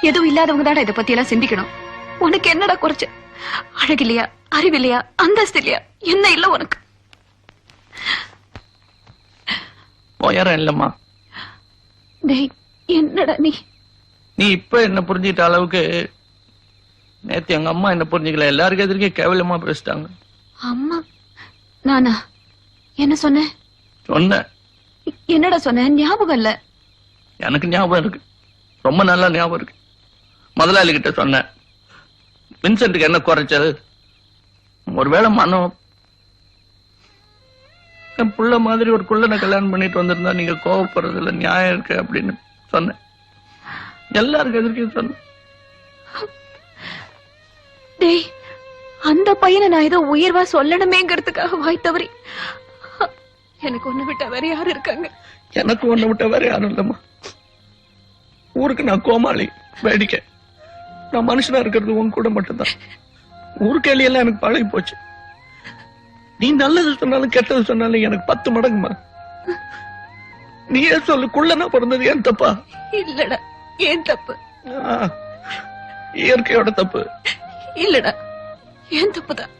எதுவும் இல்லாதவங்க தான் இதை பத்தி எல்லாம் சிந்திக்கணும். உனக்கு என்னடா குறைச்ச? அழகில்லையா, அறிவில்லையா, அந்தஸ்து இல்லையா, என்ன இல்ல உனக்கு? உயரம் இல்லம்மா. டேய், என்னடா நீ இப்ப என்ன புரிஞ்சுக்கிட்ட அளவுக்கு நேத்து எங்க அம்மா என்ன புரிஞ்சுக்கல. எல்லாருக்கும் எதிர்க்கே கேவலமா பேசிட்டாங்க. அம்மா? நானா என்ன சொன்னேன்? சொன்ன என்னடா சொன்ன? ஞாபகம் இல்ல. எனக்கு ஞாபகம் இருக்கு, ரொம்ப நல்லா ஞாபகம் இருக்கு. முதலாளி கிட்ட சொன்ன, வின்சென்ட்டுக்கு என்ன குறைச்சது? ஒருவேளை மனம் என் புள்ள மாதிரி ஒரு குள்ளனை கல்யாணம் பண்ணிட்டு வந்திருந்தா நீங்க கோவப்படுறதுல நியாயம் இருக்கு அப்படின்னு சொன்னேன். எல்லாருக்கும் எதிர்க்க சொன்னேன். டேய், அந்த பையனை நான் ஏதோ உயர்வா சொல்லணுமேங்கிறதுக்காக வாய் தவறி. எனக்கு ஒண்ணு விட்டா வேற யாரு இருக்காங்க? எனக்கு ஒண்ணு விட்டா வேற யாரும் இல்லம்மா. ஊருக்கு நான் கோமாளி, வேடிக்கை. நான் மனுஷனா இருக்கிறது உன் கூட மட்டும்தான். ஊருக்கேலியெல்லாம் எனக்கு பழகி போச்சு. நீ நல்லது சொன்னாலும் கெட்டது சொன்னாலும் எனக்கு 10 மடங்குமா. நீயே சொல்லு, குள்ளனா பிறந்தது ஏன் தப்பா? இல்லடா, ஏன் தப்பு? இயற்கையோட தப்பு இல்லடா, ஏன் தப்புதான்.